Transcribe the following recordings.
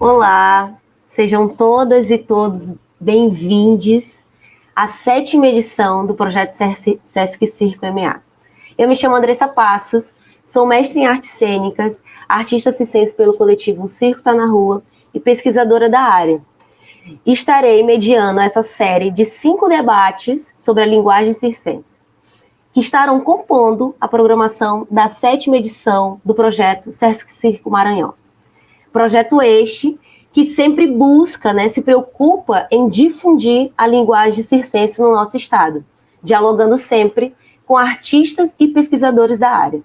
Olá, sejam todas e todos bem-vindos à 7ª edição do projeto Sesc Circo MA. Eu me chamo Andressa Passos, sou mestre em artes cênicas, artista circense pelo coletivo O Circo Tá na Rua e pesquisadora da área. E estarei mediando essa série de 5 debates sobre a linguagem circense, que estarão compondo a programação da 7ª edição do projeto Sesc Circo Maranhão. Projeto este que sempre busca, se preocupa em difundir a linguagem circense no nosso estado, dialogando sempre com artistas e pesquisadores da área.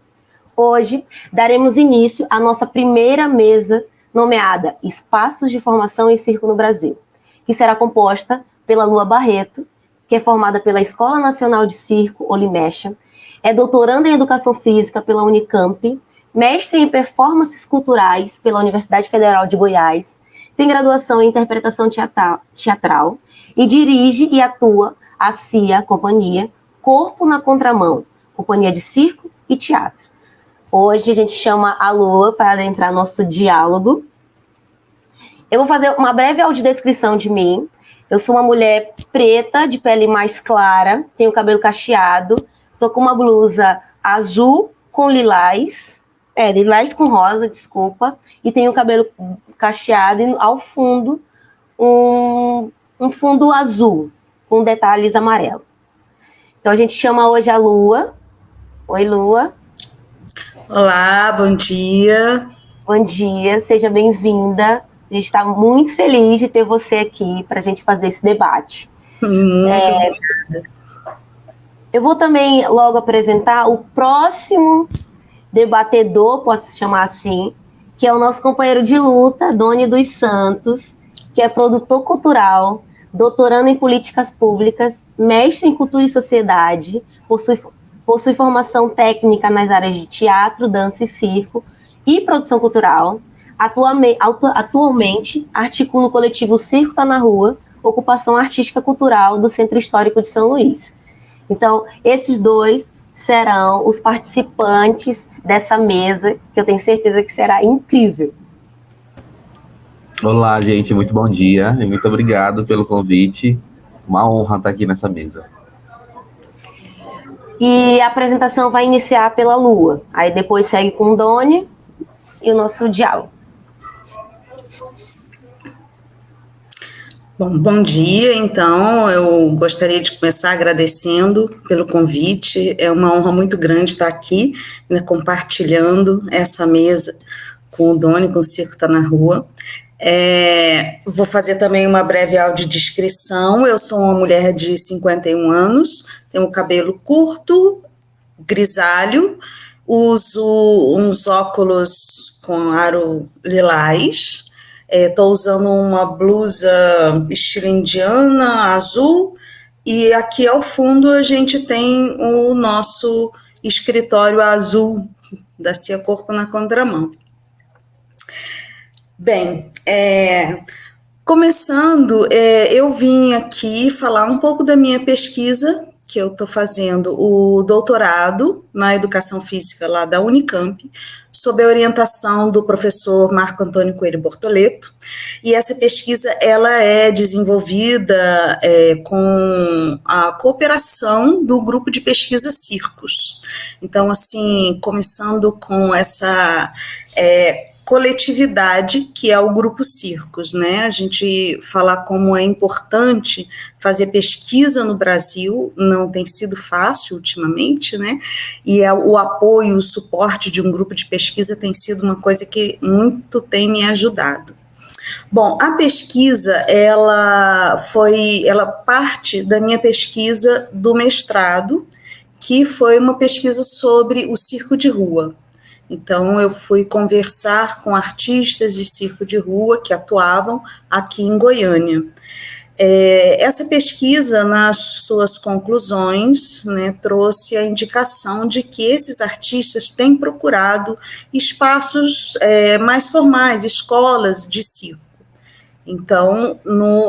Hoje, daremos início à nossa primeira mesa nomeada Espaços de Formação em Circo no Brasil, que será composta pela Lua Barreto, que é formada pela Escola Nacional de Circo, Olimecha, é doutoranda em Educação Física pela Unicamp, mestre em Performances Culturais pela Universidade Federal de Goiás, tem graduação em Interpretação Teatral e dirige e atua a CIA, Companhia Corpo na Contramão, Companhia de Circo e Teatro. Hoje a gente chama a Lua para adentrar nosso diálogo. Eu vou fazer uma breve audiodescrição de mim. Eu sou uma mulher preta, de pele mais clara, tenho cabelo cacheado, tô com uma blusa azul com lilás, lilás com rosa, desculpa, e tenho o cabelo cacheado e ao fundo um fundo azul, com detalhes amarelos. Então a gente chama hoje a Lua. Oi, Lua. Olá, bom dia. Bom dia, seja bem-vinda. A gente está muito feliz de ter você aqui para a gente fazer esse debate. Muito obrigada. Eu vou também logo apresentar o próximo debatedor, posso chamar assim, que é o nosso companheiro de luta, Doni dos Santos, que é produtor cultural, doutorando em políticas públicas, mestre em cultura e sociedade, possui formação técnica nas áreas de teatro, dança e circo e produção cultural. Atualmente articula o coletivo Circo Tá na Rua, ocupação artística cultural do Centro Histórico de São Luís. Então, esses dois serão os participantes dessa mesa, que eu tenho certeza que será incrível. Olá, gente, muito bom dia e muito obrigado pelo convite. Uma honra estar aqui nessa mesa. E a apresentação vai iniciar pela Lua, aí depois segue com o Doni e o nosso diálogo. Bom dia, então, eu gostaria de começar agradecendo pelo convite, é uma honra muito grande estar aqui, compartilhando essa mesa com o Doni, com o Circo Tá na Rua. Vou fazer também uma breve audiodescrição. Eu sou uma mulher de 51 anos, tenho cabelo curto, grisalho, uso uns óculos com aro lilás, estou usando uma blusa estilo indiana, azul, e aqui ao fundo a gente tem o nosso escritório azul da CIA Corpo na Contramão. Bem, começando, eu vim aqui falar um pouco da minha pesquisa, que eu estou fazendo o doutorado na Educação Física lá da Unicamp, sob a orientação do professor Marco Antônio Coelho Bortoleto, e essa pesquisa ela é desenvolvida com a cooperação do grupo de pesquisa Circos. Então, assim, começando com essa coletividade, que é o Grupo Circos, A gente falar como é importante fazer pesquisa no Brasil, não tem sido fácil ultimamente, E o apoio, o suporte de um grupo de pesquisa tem sido uma coisa que muito tem me ajudado. Bom, a pesquisa, ela parte da minha pesquisa do mestrado, que foi uma pesquisa sobre o circo de rua. Então, eu fui conversar com artistas de circo de rua que atuavam aqui em Goiânia. Essa pesquisa, nas suas conclusões, trouxe a indicação de que esses artistas têm procurado espaços mais formais, escolas de circo. Então,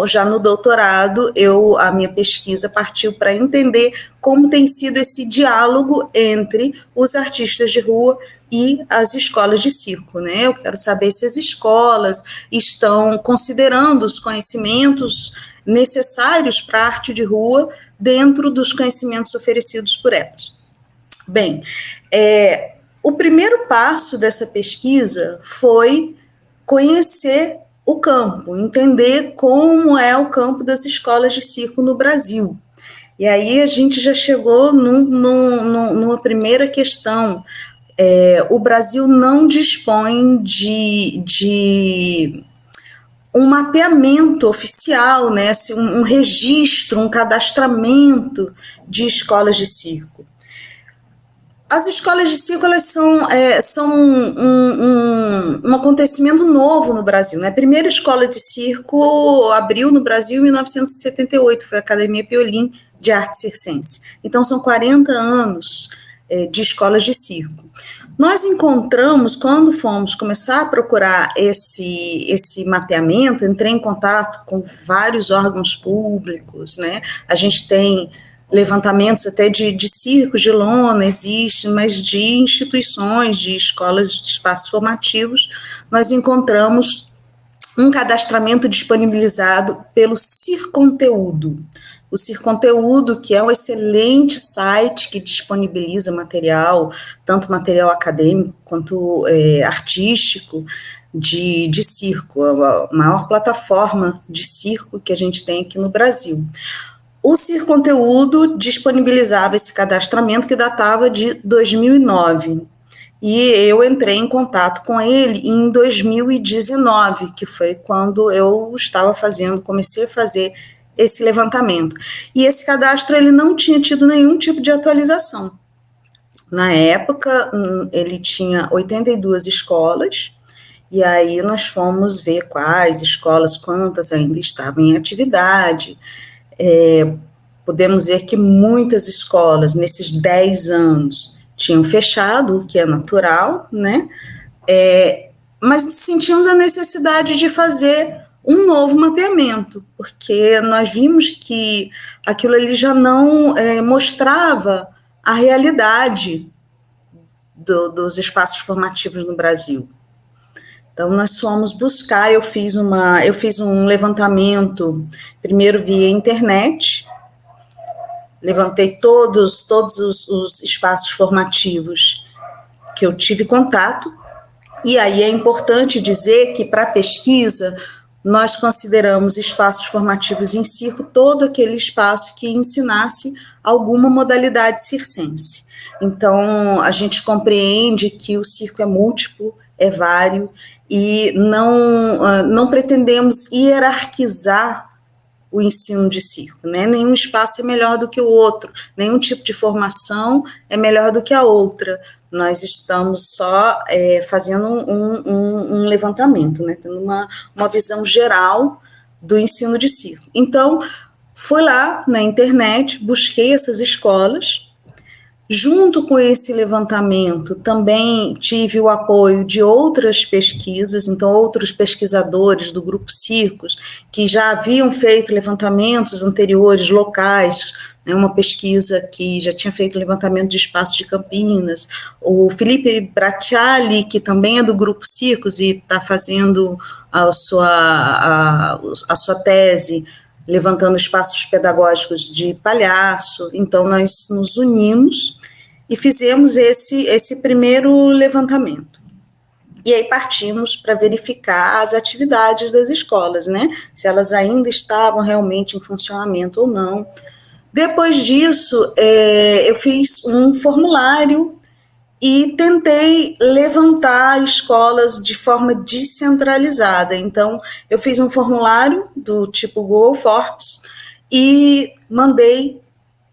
já no doutorado, a minha pesquisa partiu para entender como tem sido esse diálogo entre os artistas de rua e as escolas de circo, né? Eu quero saber se as escolas estão considerando os conhecimentos necessários para a arte de rua dentro dos conhecimentos oferecidos por elas. Bem, o primeiro passo dessa pesquisa foi conhecer o campo, entender como é o campo das escolas de circo no Brasil. E aí a gente já chegou numa primeira questão. O Brasil não dispõe de um mapeamento oficial, né, um registro, um cadastramento de escolas de circo. As escolas de circo, elas são um acontecimento novo no Brasil, né? A primeira escola de circo abriu no Brasil em 1978, foi a Academia Piolim de Arte Circense. Então, são 40 anos de escolas de circo. Nós encontramos, quando fomos começar a procurar esse mapeamento, entrei em contato com vários órgãos públicos, né? A gente tem levantamentos até de circos de lona, existe, mas de instituições, de escolas, de espaços formativos, nós encontramos um cadastramento disponibilizado pelo Circonteúdo. O Circonteúdo, que é um excelente site que disponibiliza material, tanto material acadêmico quanto artístico, de circo, a maior plataforma de circo que a gente tem aqui no Brasil. O Circonteúdo disponibilizava esse cadastramento que datava de 2009. E eu entrei em contato com ele em 2019, que foi quando eu comecei a fazer esse levantamento. E esse cadastro ele não tinha tido nenhum tipo de atualização. Na época, ele tinha 82 escolas, e aí nós fomos ver quais escolas, quantas ainda estavam em atividade. Podemos ver que muitas escolas, nesses 10 anos, tinham fechado, o que é natural, né? Mas sentimos a necessidade de fazer um novo mapeamento, porque nós vimos que aquilo ali já não mostrava a realidade dos espaços formativos no Brasil. Então, nós fomos buscar, eu fiz um levantamento, primeiro via internet, levantei todos os espaços formativos que eu tive contato, e aí é importante dizer que, para a pesquisa, nós consideramos espaços formativos em circo todo aquele espaço que ensinasse alguma modalidade circense. Então, a gente compreende que o circo é múltiplo, é vário, e não pretendemos hierarquizar o ensino de circo, né? Nenhum espaço é melhor do que o outro, nenhum tipo de formação é melhor do que a outra. Nós estamos só fazendo um levantamento, né? Tendo uma visão geral do ensino de circo. Então, fui lá na internet, busquei essas escolas. Junto com esse levantamento, também tive o apoio de outras pesquisas, então outros pesquisadores do Grupo Circos, que já haviam feito levantamentos anteriores, locais, né, uma pesquisa que já tinha feito levantamento de espaços de Campinas, o Felipe Bracciali, que também é do Grupo Circos e está fazendo a sua tese, levantando espaços pedagógicos de Palhaço. Então, nós nos unimos e fizemos esse primeiro levantamento. E aí partimos para verificar as atividades das escolas, né? Se elas ainda estavam realmente em funcionamento ou não. Depois disso, eu fiz um formulário e tentei levantar escolas de forma descentralizada. Então, eu fiz um formulário do tipo Google Forms e mandei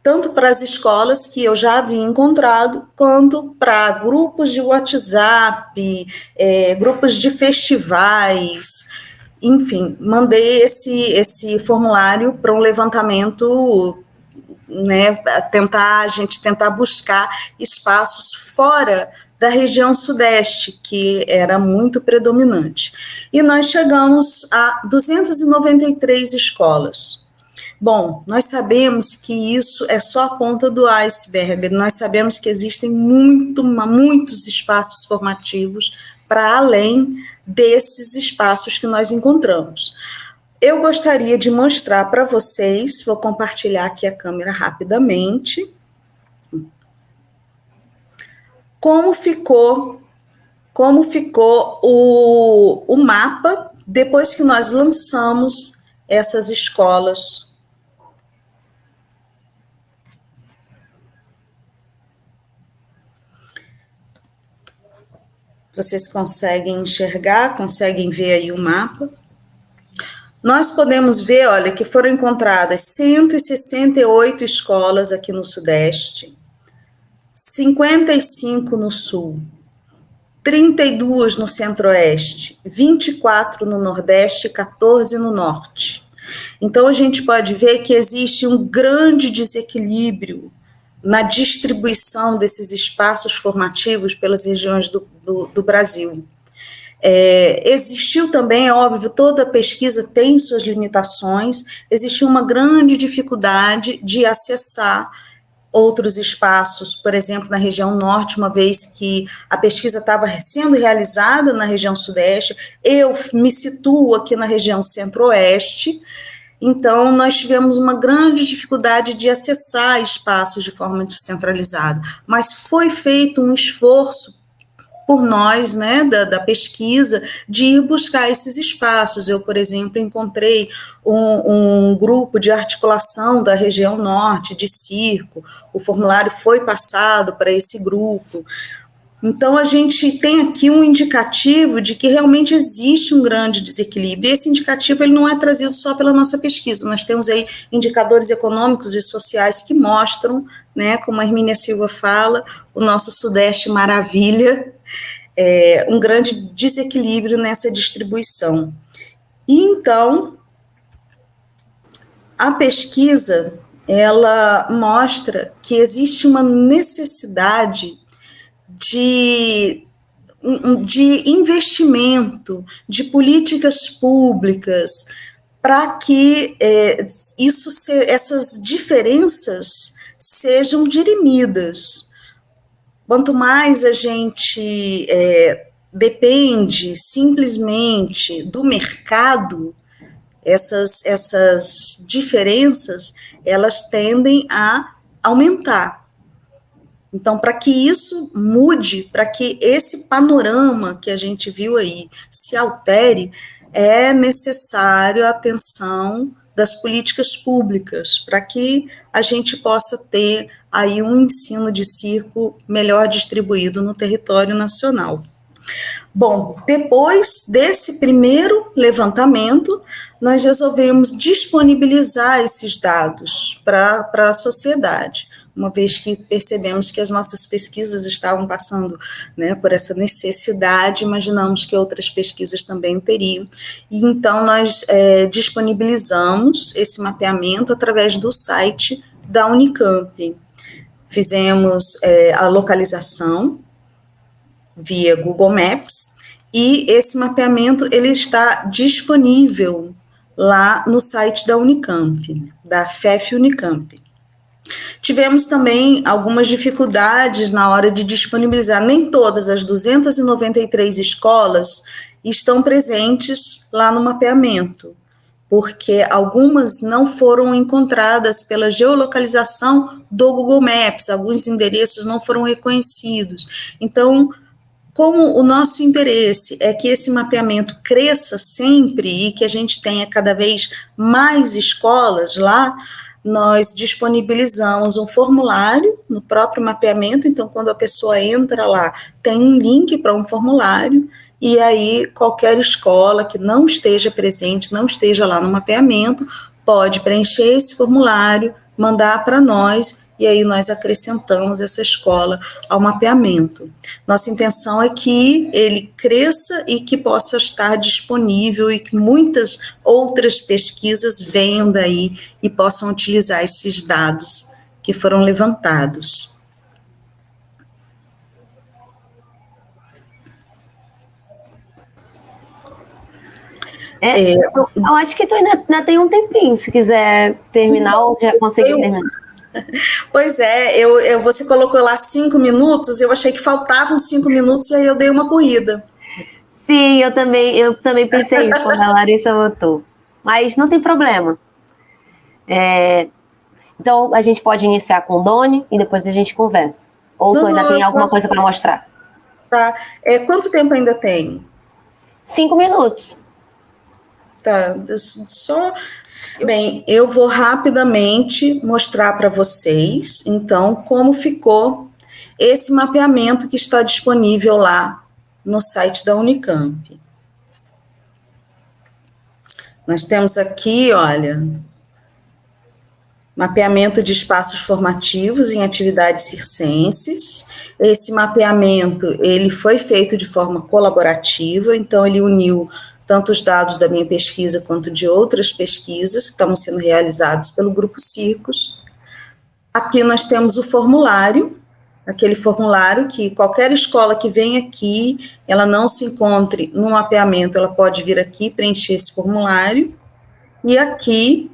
tanto para as escolas que eu já havia encontrado, quanto para grupos de WhatsApp, grupos de festivais, enfim, mandei esse formulário para um levantamento, né, a gente tentar buscar espaços fora da região sudeste, que era muito predominante. E nós chegamos a 293 escolas. Bom, nós sabemos que isso é só a ponta do iceberg, nós sabemos que existem muitos espaços formativos para além desses espaços que nós encontramos. Eu gostaria de mostrar para vocês, vou compartilhar aqui a câmera rapidamente, como ficou o mapa depois que nós lançamos essas escolas. Vocês conseguem enxergar, conseguem ver aí o mapa? Nós podemos ver, olha, que foram encontradas 168 escolas aqui no Sudeste, 55 no Sul, 32 no Centro-Oeste, 24 no Nordeste e 14 no Norte. Então, a gente pode ver que existe um grande desequilíbrio na distribuição desses espaços formativos pelas regiões do Brasil. Existiu também, é óbvio, toda pesquisa tem suas limitações, existiu uma grande dificuldade de acessar outros espaços, por exemplo, na região norte, uma vez que a pesquisa estava sendo realizada na região sudeste, eu me situo aqui na região centro-oeste. Então, nós tivemos uma grande dificuldade de acessar espaços de forma descentralizada, mas foi feito um esforço por nós, né, da pesquisa, de ir buscar esses espaços. Eu, por exemplo, encontrei um grupo de articulação da região norte, de circo, o formulário foi passado para esse grupo. Então, a gente tem aqui um indicativo de que realmente existe um grande desequilíbrio, e esse indicativo ele não é trazido só pela nossa pesquisa, nós temos aí indicadores econômicos e sociais que mostram, né, como a Hermínia Silva fala, o nosso Sudeste maravilha, um grande desequilíbrio nessa distribuição. E, então, a pesquisa, ela mostra que existe uma necessidade de investimento, de políticas públicas, para que essas diferenças sejam dirimidas. Quanto mais a gente depende simplesmente do mercado, essas diferenças, elas tendem a aumentar. Então, para que isso mude, para que esse panorama que a gente viu aí se altere, é necessário a atenção das políticas públicas, para que a gente possa ter aí um ensino de circo melhor distribuído no território nacional. Bom, depois desse primeiro levantamento, nós resolvemos disponibilizar esses dados para a sociedade, uma vez que percebemos que as nossas pesquisas estavam passando, né, por essa necessidade, imaginamos que outras pesquisas também teriam, e então nós disponibilizamos esse mapeamento através do site da Unicamp. Fizemos a localização via Google Maps, e esse mapeamento ele está disponível lá no site da Unicamp, da FEF Unicamp. Tivemos também algumas dificuldades na hora de disponibilizar, nem todas as 293 escolas estão presentes lá no mapeamento, porque algumas não foram encontradas pela geolocalização do Google Maps, alguns endereços não foram reconhecidos. Então, como o nosso interesse é que esse mapeamento cresça sempre e que a gente tenha cada vez mais escolas lá, nós disponibilizamos um formulário no próprio mapeamento. Então, quando a pessoa entra lá, tem um link para um formulário, e aí qualquer escola que não esteja presente, não esteja lá no mapeamento, pode preencher esse formulário, mandar para nós, e aí nós acrescentamos essa escola ao mapeamento. Nossa intenção é que ele cresça e que possa estar disponível e que muitas outras pesquisas venham daí e possam utilizar esses dados que foram levantados. Eu acho que tu ainda tem um tempinho, se quiser terminar ou já conseguir terminar. Pois é, você colocou lá 5 minutos, eu achei que faltavam 5 minutos e aí eu dei uma corrida. Sim, eu também pensei isso quando a Larissa votou. Mas não tem problema. Então, a gente pode iniciar com o Doni e depois a gente conversa. Ou tu ainda tem alguma coisa para mostrar? Tá. Quanto tempo ainda tem? 5 minutos. Tá, Bem, eu vou rapidamente mostrar para vocês, então, como ficou esse mapeamento que está disponível lá no site da Unicamp. Nós temos aqui, olha, mapeamento de espaços formativos em atividades circenses. Esse mapeamento, ele foi feito de forma colaborativa, então ele uniu tanto os dados da minha pesquisa quanto de outras pesquisas que estavam sendo realizadas pelo Grupo Circos. Aqui nós temos o formulário, aquele formulário que qualquer escola que vem aqui, ela não se encontre no mapeamento, ela pode vir aqui preencher esse formulário. E aqui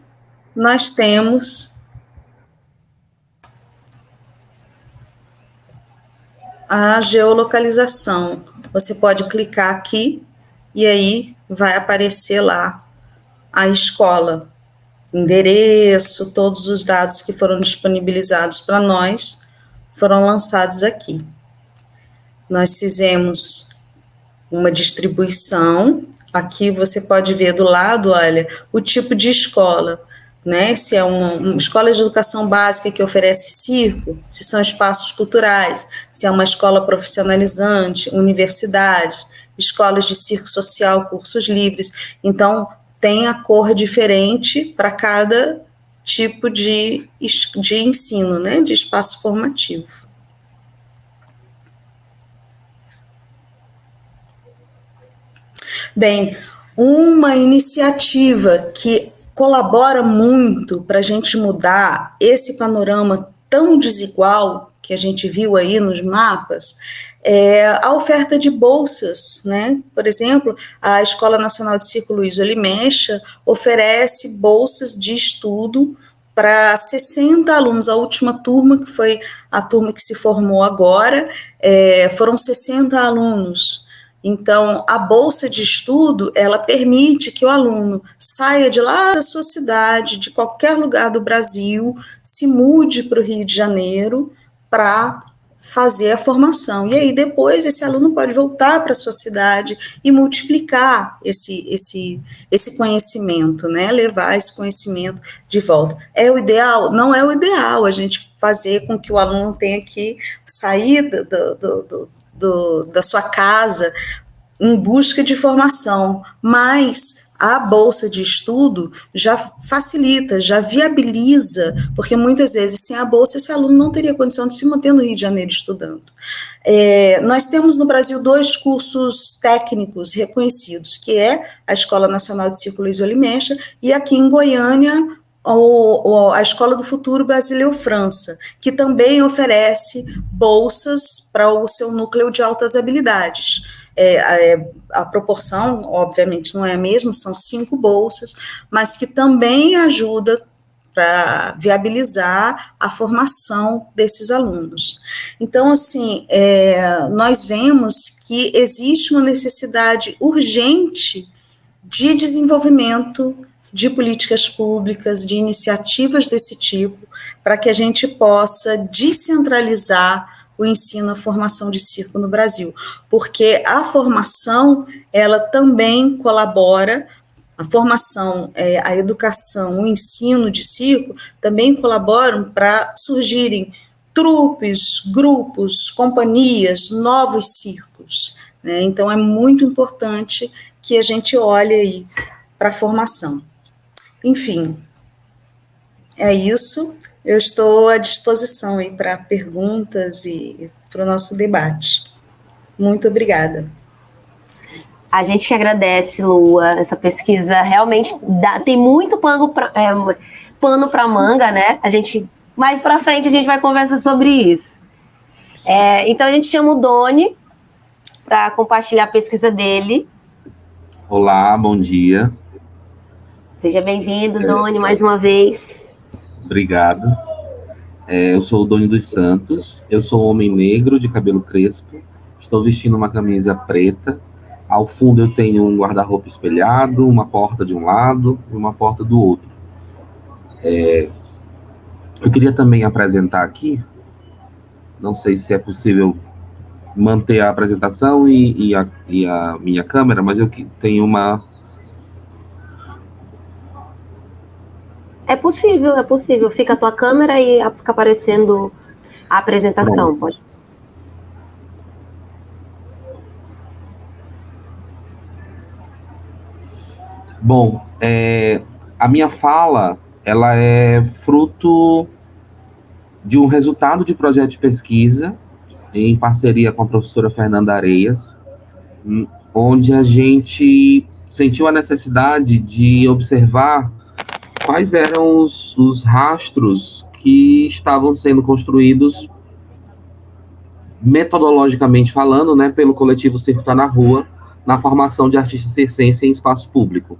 nós temos a geolocalização. Você pode clicar aqui e aí vai aparecer lá a escola, endereço, todos os dados que foram disponibilizados para nós foram lançados aqui. Nós fizemos uma distribuição. Aqui você pode ver do lado, olha, o tipo de escola, né? Se é uma escola de educação básica que oferece circo, se são espaços culturais, se é uma escola profissionalizante, universidades, escolas de circo social, cursos livres. Então, tem a cor diferente para cada tipo de ensino, né? De espaço formativo. Bem, uma iniciativa que colabora muito para a gente mudar esse panorama tão desigual que a gente viu aí nos mapas é a oferta de bolsas, né? Por exemplo, a Escola Nacional de Circo Luiz Olimecha oferece bolsas de estudo para 60 alunos. A última turma, que foi a turma que se formou agora, foram 60 alunos. Então, a bolsa de estudo, ela permite que o aluno saia de lá da sua cidade, de qualquer lugar do Brasil, se mude para o Rio de Janeiro para fazer a formação. E aí, depois, esse aluno pode voltar para a sua cidade e multiplicar esse conhecimento, né? Levar esse conhecimento de volta. É o ideal? Não é o ideal a gente fazer com que o aluno tenha que sair da sua casa em busca de formação, mas a bolsa de estudo já facilita, já viabiliza, porque muitas vezes sem a bolsa esse aluno não teria condição de se manter no Rio de Janeiro estudando. Nós temos no Brasil 2 cursos técnicos reconhecidos, que é a Escola Nacional de Circo Luiz Olimecha e aqui em Goiânia a Escola do Futuro Brasil França, que também oferece bolsas para o seu núcleo de altas habilidades. A proporção, obviamente, não é a mesma, são 5 bolsas, mas que também ajuda para viabilizar a formação desses alunos. Então, assim, nós vemos que existe uma necessidade urgente de desenvolvimento de políticas públicas, de iniciativas desse tipo, para que a gente possa descentralizar o ensino, a formação de circo no Brasil, porque a formação, ela também colabora, a formação, a educação, o ensino de circo também colaboram para surgirem trupes, grupos, companhias, novos circos, né? Então é muito importante que a gente olhe aí para a formação. Enfim, é isso. Eu estou à disposição aí para perguntas e para o nosso debate. Muito obrigada. A gente que agradece, Lua, essa pesquisa realmente tem muito pano para manga, né? Mais para frente a gente vai conversar sobre isso. Então a gente chama o Doni para compartilhar a pesquisa dele. Olá, bom dia. Seja bem-vindo, Doni, mais uma vez. Obrigado. Eu sou o Doni dos Santos, eu sou um homem negro de cabelo crespo, estou vestindo uma camisa preta, ao fundo eu tenho um guarda-roupa espelhado, uma porta de um lado e uma porta do outro. Eu queria também apresentar aqui, não sei se é possível manter a apresentação e a minha câmera, mas eu tenho uma... É possível. Fica a tua câmera e fica aparecendo a apresentação. Pode. Bom, a minha fala, ela é fruto de um resultado de projeto de pesquisa em parceria com a professora Fernanda Areias, onde a gente sentiu a necessidade de observar quais eram os rastros que estavam sendo construídos metodologicamente falando, né, pelo coletivo Circo Tá na Rua, na formação de artistas circenses em espaço público.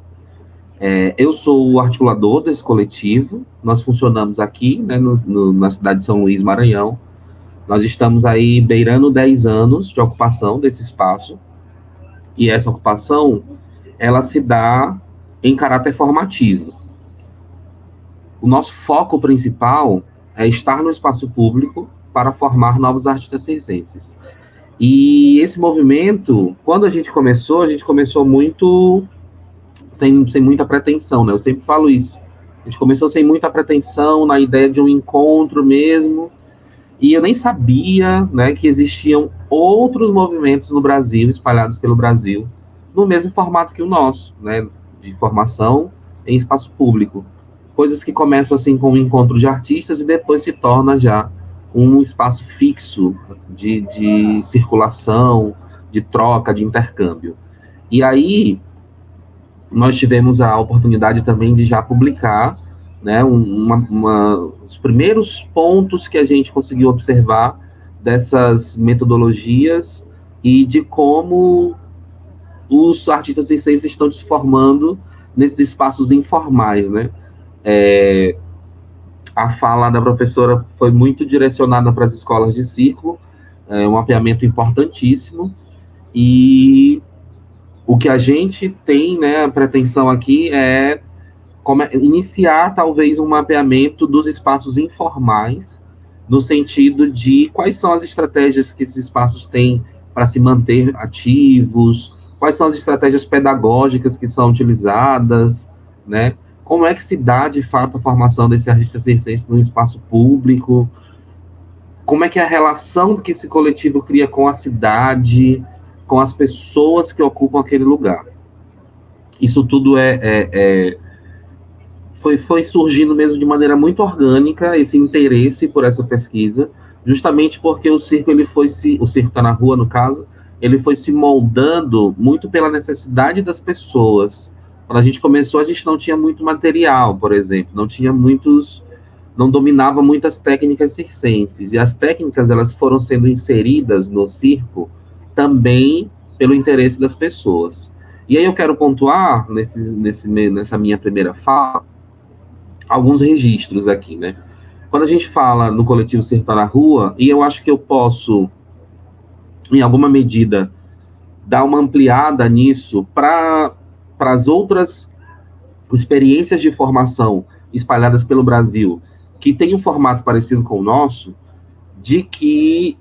Eu sou o articulador desse coletivo, nós funcionamos aqui, né, na cidade de São Luís, Maranhão. Nós estamos aí beirando 10 anos de ocupação desse espaço, e essa ocupação, ela se dá em caráter formativo. O nosso foco principal é estar no espaço público para formar novos artistas circenses. E esse movimento, quando a gente começou muito sem muita pretensão, né? Eu sempre falo isso. A gente começou sem muita pretensão, na ideia de um encontro mesmo, e eu nem sabia, né, que existiam outros movimentos no Brasil, espalhados pelo Brasil, no mesmo formato que o nosso, né, de formação em espaço público. Coisas que começam assim com um encontro de artistas e depois se torna já um espaço fixo de circulação, de troca, de intercâmbio. E aí, nós tivemos a oportunidade também de já publicar, né, os primeiros pontos que a gente conseguiu observar dessas metodologias e de como os artistas circenses estão se formando nesses espaços informais, né? A fala da professora foi muito direcionada para as escolas de circo, um mapeamento importantíssimo, e o que a gente tem, né, a pretensão aqui é iniciar talvez um mapeamento dos espaços informais, no sentido de quais são as estratégias que esses espaços têm para se manter ativos, quais são as estratégias pedagógicas que são utilizadas, né? Como é que se dá, de fato, a formação desse artista circense no espaço público, como é que é a relação que esse coletivo cria com a cidade, com as pessoas que ocupam aquele lugar. Isso tudo foi surgindo mesmo de maneira muito orgânica, esse interesse por essa pesquisa, justamente porque o circo Tá na Rua, no caso, ele foi se moldando muito pela necessidade das pessoas. Quando a gente começou, a gente não tinha muito material, por exemplo, não dominava muitas técnicas circenses, e as técnicas, elas foram sendo inseridas no circo também pelo interesse das pessoas. E aí eu quero pontuar, nessa minha primeira fala, alguns registros aqui, né? Quando a gente fala no coletivo Circo Tá na Rua, e eu acho que eu posso, em alguma medida, dar uma ampliada nisso para as outras experiências de formação espalhadas pelo Brasil, que tem um formato parecido com o nosso, de que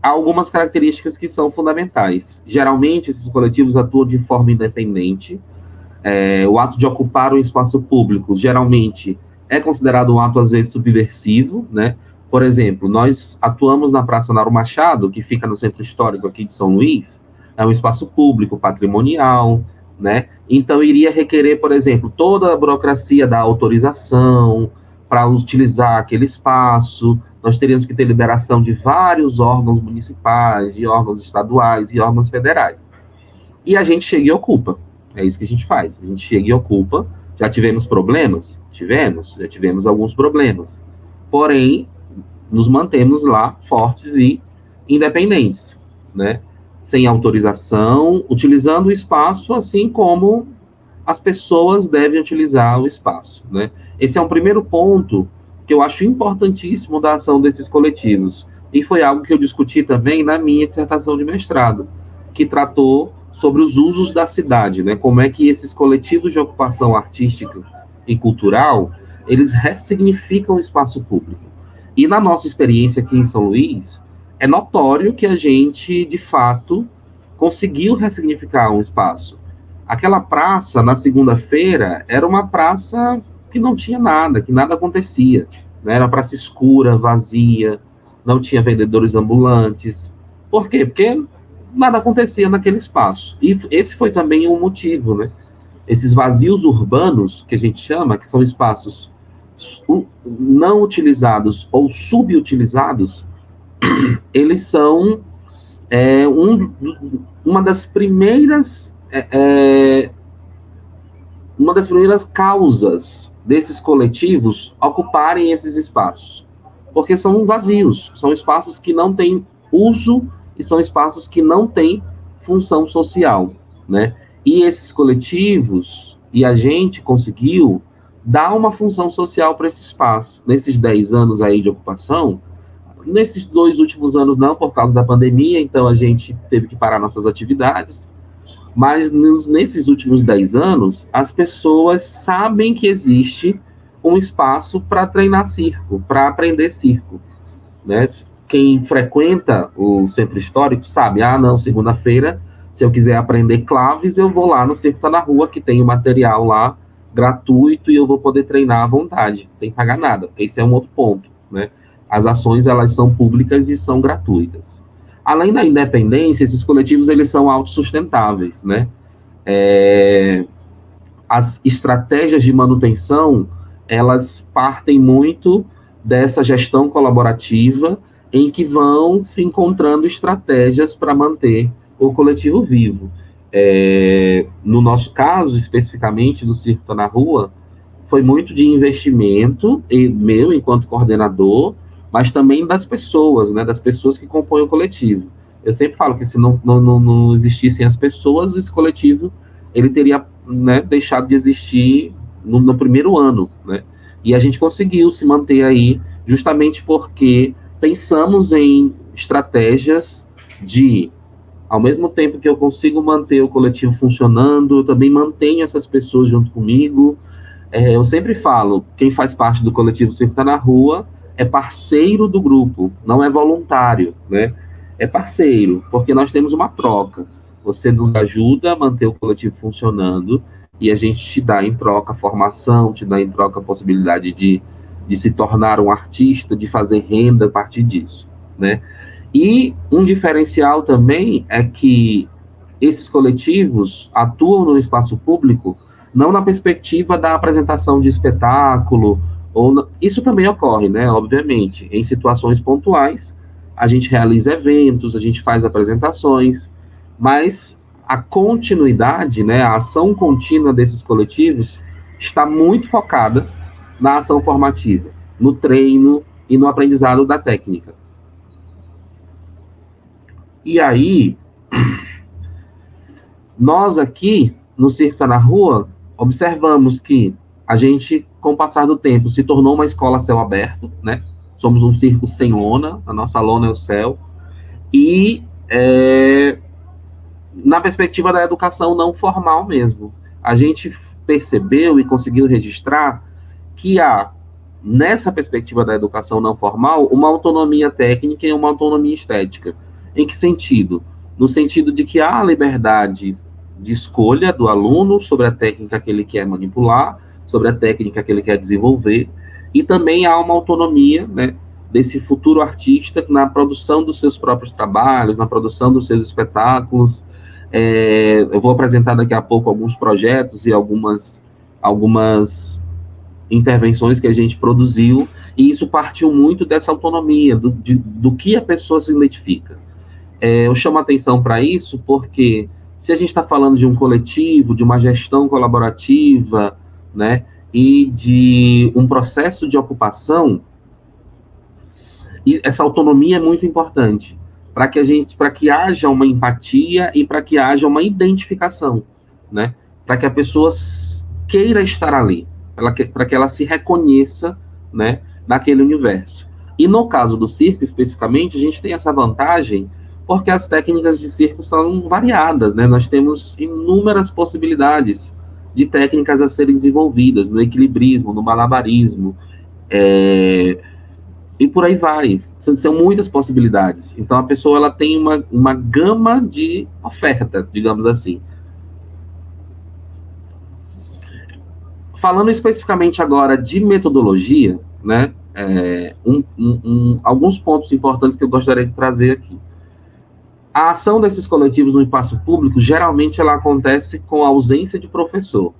há algumas características que são fundamentais. Geralmente, esses coletivos atuam de forma independente. O ato de ocupar um espaço público, geralmente, é considerado um ato, às vezes, subversivo, né? Por exemplo, nós atuamos na Praça Nauro Machado, que fica no centro histórico aqui de São Luís, é um espaço público, patrimonial, né? Então, iria requerer, por exemplo, toda a burocracia da autorização para utilizar aquele espaço. Nós teríamos que ter liberação de vários órgãos municipais, de órgãos estaduais e órgãos federais. E a gente chega e ocupa. É isso que a gente faz. A gente chega e ocupa. Já tivemos problemas? Já tivemos alguns problemas. Porém, nos mantemos lá fortes e independentes, né? sem autorização, utilizando o espaço assim como as pessoas devem utilizar o espaço, né? Esse é um primeiro ponto que eu acho importantíssimo da ação desses coletivos. E foi algo que eu discuti também na minha dissertação de mestrado, que tratou sobre os usos da cidade, né? Como é que esses coletivos de ocupação artística e cultural, eles ressignificam o espaço público. E na nossa experiência aqui em São Luís, é notório que a gente, de fato, conseguiu ressignificar um espaço. Aquela praça, na segunda-feira, era uma praça que não tinha nada, que nada acontecia, né? Era uma praça escura, vazia, não tinha vendedores ambulantes. Por quê? Porque nada acontecia naquele espaço. E esse foi também um motivo, né? Esses vazios urbanos, que a gente chama, que são espaços não utilizados ou subutilizados, eles são uma das primeiras causas desses coletivos ocuparem esses espaços, porque são vazios, são espaços que não têm uso e são espaços que não têm função social, né? E esses coletivos, e a gente conseguiu dar uma função social para esse espaço. Nesses 10 anos aí de ocupação, nesses 2 últimos anos não, por causa da pandemia, então a gente teve que parar nossas atividades, mas nesses últimos 10 anos, as pessoas sabem que existe um espaço para treinar circo, para aprender circo, né? Quem frequenta o centro histórico sabe, não, segunda-feira, se eu quiser aprender claves, eu vou lá no Circo Tá na Rua, que tem o material lá gratuito e eu vou poder treinar à vontade, sem pagar nada, porque esse é um outro ponto, né? As ações, elas são públicas e são gratuitas. Além da independência, esses coletivos, eles são autossustentáveis, né? As estratégias de manutenção, elas partem muito dessa gestão colaborativa, em que vão se encontrando estratégias para manter o coletivo vivo. No nosso caso, especificamente do Circo Tá na Rua, foi muito de investimento, meu enquanto coordenador, mas também das pessoas, né, das pessoas que compõem o coletivo. Eu sempre falo que se não existissem as pessoas, esse coletivo ele teria, né, deixado de existir no primeiro ano, né? E a gente conseguiu se manter aí justamente porque pensamos em estratégias de, ao mesmo tempo que eu consigo manter o coletivo funcionando, eu também mantenho essas pessoas junto comigo. Eu sempre falo, quem faz parte do coletivo Circo Tá na Rua é parceiro do grupo, não é voluntário, né? É parceiro, porque nós temos uma troca. Você nos ajuda a manter o coletivo funcionando e a gente te dá em troca formação, te dá em troca a possibilidade de se tornar um artista, de fazer renda a partir disso, né? E um diferencial também é que esses coletivos atuam no espaço público não na perspectiva da apresentação de espetáculo, isso também ocorre, né, obviamente, em situações pontuais, a gente realiza eventos, a gente faz apresentações, mas a continuidade, né, a ação contínua desses coletivos está muito focada na ação formativa, no treino e no aprendizado da técnica. E aí, nós aqui, no Circo Tá na Rua, observamos que a gente, com o passar do tempo, se tornou uma escola a céu aberto, né? Somos um circo sem lona, a nossa lona é o céu. E na perspectiva da educação não formal mesmo, a gente percebeu e conseguiu registrar que há, nessa perspectiva da educação não formal, uma autonomia técnica e uma autonomia estética. Em que sentido? No sentido de que há a liberdade de escolha do aluno sobre a técnica que ele quer manipular, sobre a técnica que ele quer desenvolver, e também há uma autonomia, né, desse futuro artista na produção dos seus próprios trabalhos, na produção dos seus espetáculos. Eu vou apresentar daqui a pouco alguns projetos e algumas intervenções que a gente produziu, e isso partiu muito dessa autonomia, do que a pessoa se identifica. Eu chamo a atenção para isso porque, se a gente está falando de um coletivo, de uma gestão colaborativa, né, e de um processo de ocupação, essa autonomia é muito importante para que haja uma empatia e para que haja uma identificação, né? Para que a pessoa queira estar ali, para que ela se reconheça, né, naquele universo. E no caso do circo, especificamente, a gente tem essa vantagem porque as técnicas de circo são variadas, né? Nós temos inúmeras possibilidades de técnicas a serem desenvolvidas no equilibrismo, no malabarismo, e por aí vai. São muitas possibilidades. Então, a pessoa ela tem uma gama de oferta, digamos assim. Falando especificamente agora de metodologia, né, alguns pontos importantes que eu gostaria de trazer aqui. A ação desses coletivos no espaço público, geralmente, ela acontece com a ausência de professor.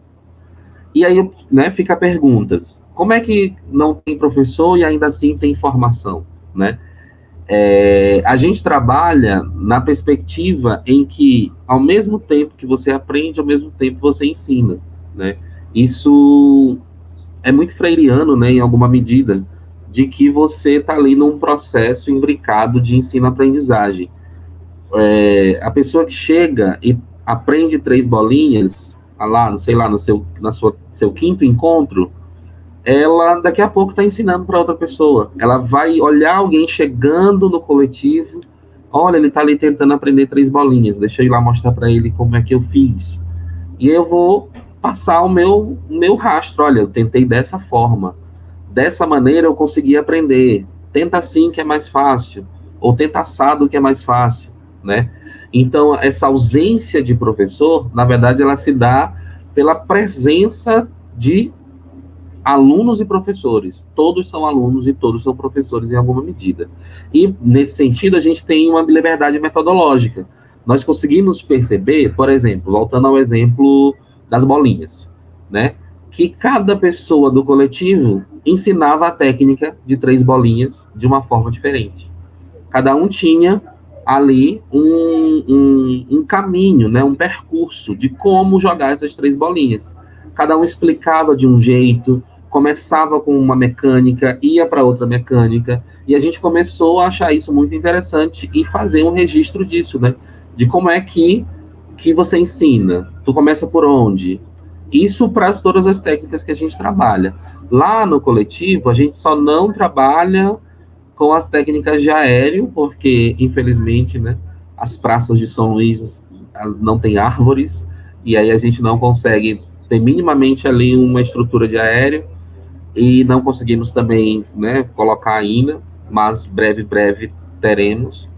E aí, né, fica a pergunta, como é que não tem professor e ainda assim tem formação, né? A gente trabalha na perspectiva em que, ao mesmo tempo que você aprende, ao mesmo tempo você ensina, né? Isso é muito freiriano, né, em alguma medida, de que você está ali num processo imbricado de ensino-aprendizagem. A pessoa que chega e aprende 3 bolinhas, lá, sei lá, no seu quinto encontro, ela daqui a pouco está ensinando para outra pessoa. Ela vai olhar alguém chegando no coletivo, olha, ele está ali tentando aprender 3 bolinhas, deixa eu ir lá mostrar para ele como é que eu fiz. E eu vou passar o meu rastro, olha, eu tentei dessa forma, dessa maneira eu consegui aprender, tenta assim que é mais fácil, ou tenta assado que é mais fácil, né? Então, essa ausência de professor, na verdade, ela se dá pela presença de alunos e professores. Todos são alunos e todos são professores em alguma medida. E, nesse sentido, a gente tem uma liberdade metodológica. Nós conseguimos perceber, por exemplo, voltando ao exemplo das bolinhas, né? Que cada pessoa do coletivo ensinava a técnica de 3 bolinhas de uma forma diferente. Cada um tinha ali um caminho, né, um percurso de como jogar essas 3 bolinhas. Cada um explicava de um jeito, começava com uma mecânica, ia para outra mecânica, e a gente começou a achar isso muito interessante e fazer um registro disso, né? De como é que você ensina. Tu começa por onde? Isso para todas as técnicas que a gente trabalha. Lá no coletivo, a gente só não trabalha com as técnicas de aéreo, porque, infelizmente, né, as praças de São Luís não têm árvores, e aí a gente não consegue ter minimamente ali uma estrutura de aéreo, e não conseguimos também, né, colocar ainda, mas breve teremos.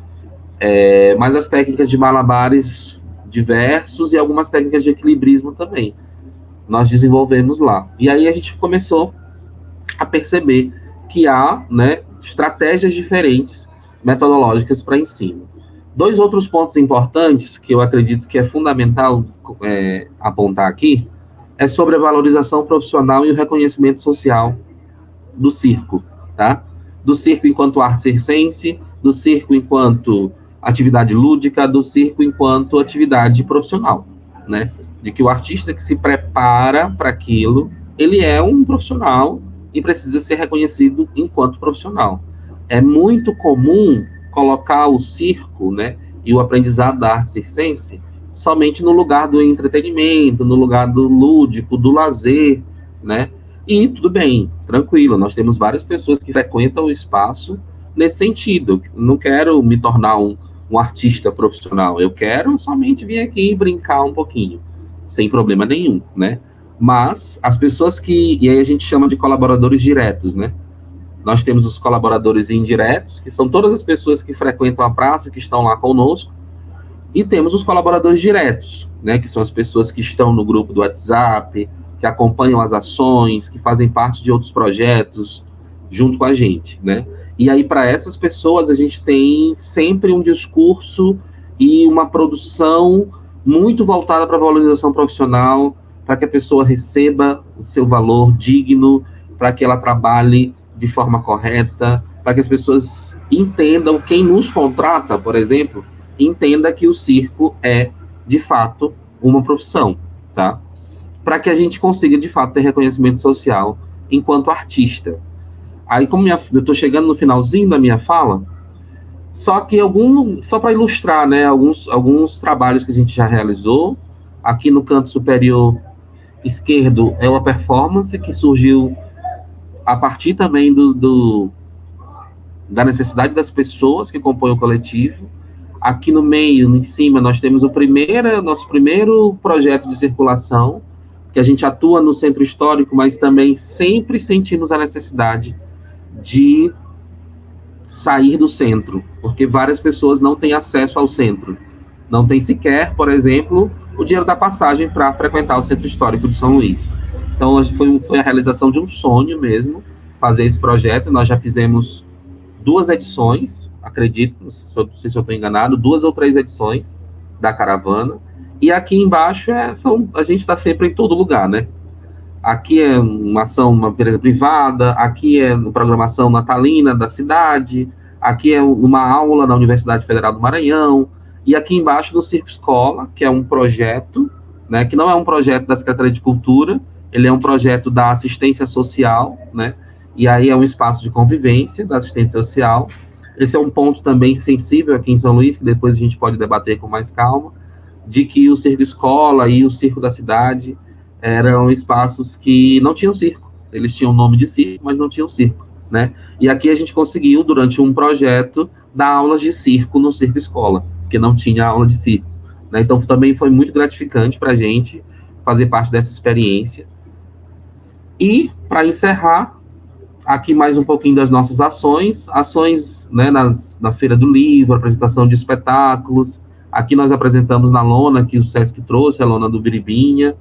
Mas as técnicas de malabares diversos e algumas técnicas de equilibrismo também nós desenvolvemos lá. E aí a gente começou a perceber que há, né, estratégias diferentes metodológicas para ensino. 2 outros pontos importantes que eu acredito que é fundamental apontar aqui é sobre a valorização profissional e o reconhecimento social do circo, tá? Do circo enquanto arte circense, do circo enquanto atividade lúdica, do circo enquanto atividade profissional, né? De que o artista que se prepara para aquilo, ele é um profissional e precisa ser reconhecido enquanto profissional. É muito comum colocar o circo, né, e o aprendizado da arte circense somente no lugar do entretenimento, no lugar do lúdico, do lazer, né? E tudo bem, tranquilo, nós temos várias pessoas que frequentam o espaço nesse sentido. Não quero me tornar um artista profissional, eu quero somente vir aqui e brincar um pouquinho, sem problema nenhum, né? Mas as pessoas e aí a gente chama de colaboradores diretos, né? Nós temos os colaboradores indiretos, que são todas as pessoas que frequentam a praça, que estão lá conosco, e temos os colaboradores diretos, né? Que são as pessoas que estão no grupo do WhatsApp, que acompanham as ações, que fazem parte de outros projetos junto com a gente, né? E aí, para essas pessoas, a gente tem sempre um discurso e uma produção muito voltada para a valorização profissional, para que a pessoa receba o seu valor digno, para que ela trabalhe de forma correta, para que as pessoas entendam, quem nos contrata, por exemplo, entenda que o circo é, de fato, uma profissão, tá? Para que a gente consiga, de fato, ter reconhecimento social enquanto artista. Aí, como eu estou chegando no finalzinho da minha fala, Só que só para ilustrar, né, alguns trabalhos que a gente já realizou, aqui no canto superior esquerdo é uma performance que surgiu a partir também da necessidade das pessoas que compõem o coletivo. Aqui no meio, em cima, nós temos nosso primeiro projeto de circulação, que a gente atua no centro histórico, mas também sempre sentimos a necessidade de sair do centro, porque várias pessoas não têm acesso ao centro. Não tem sequer, por exemplo, o dinheiro da passagem para frequentar o centro histórico de São Luís. Então, foi a realização de um sonho mesmo, fazer esse projeto. Nós já fizemos 2 edições, acredito, não sei se eu estou enganado, 2 ou 3 edições da caravana. E aqui embaixo a gente está sempre em todo lugar, né? Aqui é uma ação, uma empresa privada, aqui é uma programação natalina da cidade, aqui é uma aula na Universidade Federal do Maranhão, e aqui embaixo no Circo Escola, que é um projeto, né, que não é um projeto da Secretaria de Cultura, ele é um projeto da assistência social, né, e aí é um espaço de convivência da assistência social. Esse é um ponto também sensível aqui em São Luís, que depois a gente pode debater com mais calma, de que o Circo Escola e o Circo da Cidade eram espaços que não tinham circo. Eles tinham nome de circo, mas não tinham circo, né? E aqui a gente conseguiu, durante um projeto, dar aulas de circo no Circo Escola, porque não tinha aula de circo, né? Então também foi muito gratificante para a gente fazer parte dessa experiência. E, para encerrar, aqui mais um pouquinho das nossas ações, né, na Feira do Livro, apresentação de espetáculos. Aqui nós apresentamos na lona que o Sesc trouxe, a lona do Biribinha.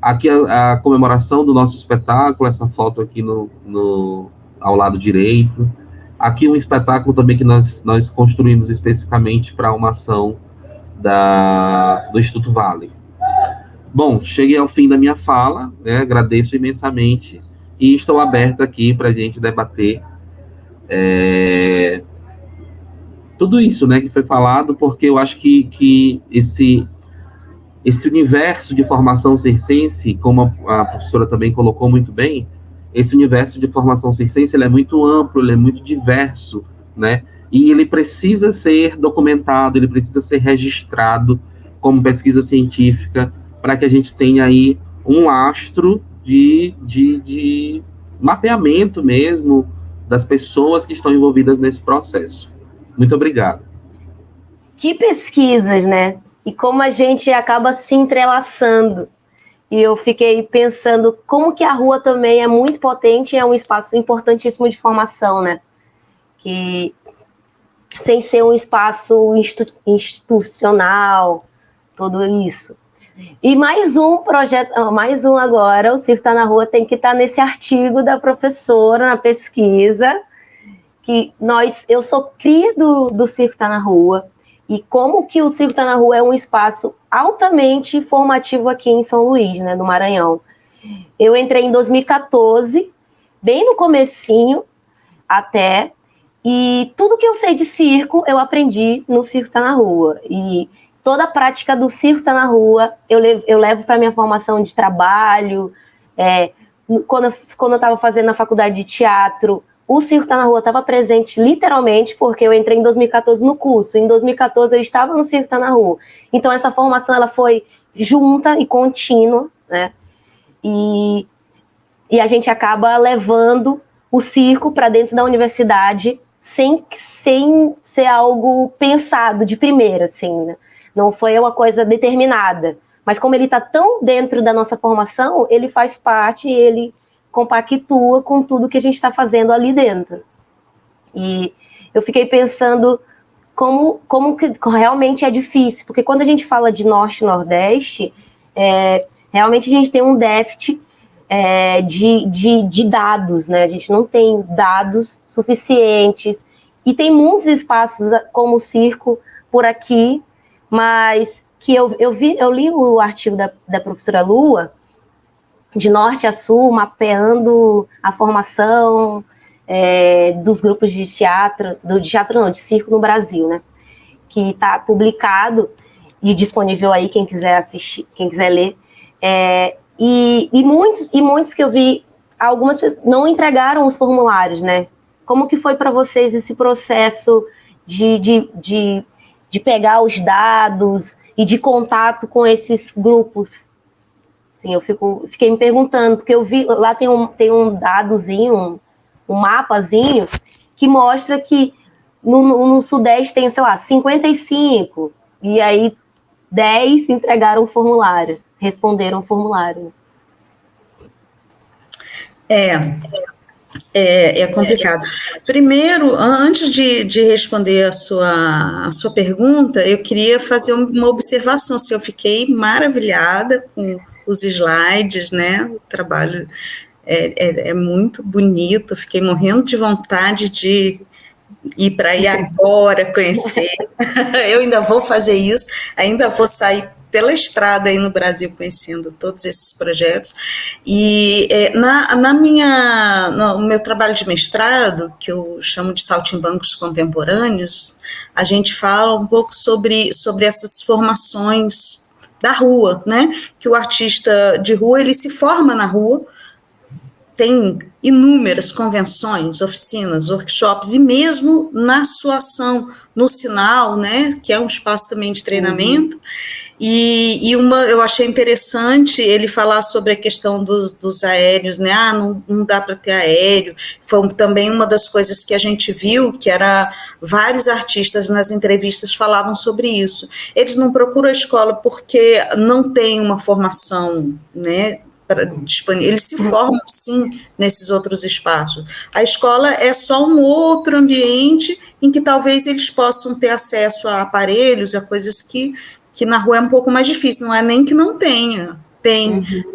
Aqui a comemoração do nosso espetáculo, essa foto aqui ao lado direito. Aqui um espetáculo também que nós construímos especificamente para uma ação do Instituto Vale. Bom, cheguei ao fim da minha fala, né, agradeço imensamente e estou aberto aqui para a gente debater tudo isso, né, que foi falado, porque eu acho que esse universo de formação circense, como a professora também colocou muito bem, esse universo de formação circense ele é muito amplo, ele é muito diverso, né? E ele precisa ser documentado, ele precisa ser registrado como pesquisa científica, para que a gente tenha aí um lastro de mapeamento mesmo das pessoas que estão envolvidas nesse processo. Muito obrigado. Que pesquisas, né? E como a gente acaba se entrelaçando. E eu fiquei pensando como que a rua também é muito potente e é um espaço importantíssimo de formação, né? Que sem ser um espaço institucional, tudo isso. E mais um projeto, mais um agora, o Circo Tá na Rua tem que estar nesse artigo da professora, na pesquisa, que eu sou cria do Circo Tá na Rua, e como que o Circo Tá na Rua é um espaço altamente formativo aqui em São Luís, né, no Maranhão. Eu entrei em 2014, bem no comecinho até, e tudo que eu sei de circo eu aprendi no Circo Tá na Rua. E toda a prática do Circo Tá na Rua eu levo para minha formação de trabalho. Quando eu estava fazendo a faculdade de teatro, o Circo Tá na Rua estava presente literalmente, porque eu entrei em 2014 no curso. Em 2014 eu estava no Circo Tá na Rua. Então essa formação ela foi junta e contínua, né? E a gente acaba levando o circo para dentro da universidade sem ser algo pensado de primeira, assim, né? Não foi uma coisa determinada. Mas como ele está tão dentro da nossa formação, ele faz parte, ele compactua com tudo que a gente está fazendo ali dentro. E eu fiquei pensando como que realmente é difícil, porque quando a gente fala de Norte e Nordeste, realmente a gente tem um déficit de dados, né? A gente não tem dados suficientes, e tem muitos espaços como o circo por aqui, mas que eu li o artigo da professora Lua, de norte a sul, mapeando a formação dos grupos de teatro, de circo no Brasil, né? Que está publicado e disponível aí, quem quiser assistir, quem quiser ler. E muitos que eu vi, algumas pessoas não entregaram os formulários, né? Como que foi para vocês esse processo de pegar os dados e de contato com esses grupos? Sim, fiquei me perguntando, porque eu vi, lá tem um dadozinho, um mapazinho, que mostra que no Sudeste tem, sei lá, 55, e aí 10 entregaram o formulário, responderam o formulário. É complicado. Primeiro, antes de responder a sua pergunta, eu queria fazer uma observação. Eu fiquei maravilhada com os slides, né? O trabalho é muito bonito, fiquei morrendo de vontade de ir para aí agora, conhecer. Eu ainda vou fazer isso, ainda vou sair pela estrada aí no Brasil conhecendo todos esses projetos. E no meu trabalho de mestrado, que eu chamo de Saltimbancos Contemporâneos, a gente fala um pouco sobre essas formações da rua, né? Que o artista de rua, ele se forma na rua, tem inúmeras convenções, oficinas, workshops, e mesmo na sua ação no Sinal, né, que é um espaço também de treinamento, eu achei interessante ele falar sobre a questão dos aéreos, né, não dá para ter aéreo, foi também uma das coisas que a gente viu, que era vários artistas nas entrevistas falavam sobre isso. Eles não procuram a escola porque não tem uma formação, né, eles se formam, sim, nesses outros espaços. A escola é só um outro ambiente em que talvez eles possam ter acesso a aparelhos, a coisas que na rua é um pouco mais difícil, não é nem que não tenha,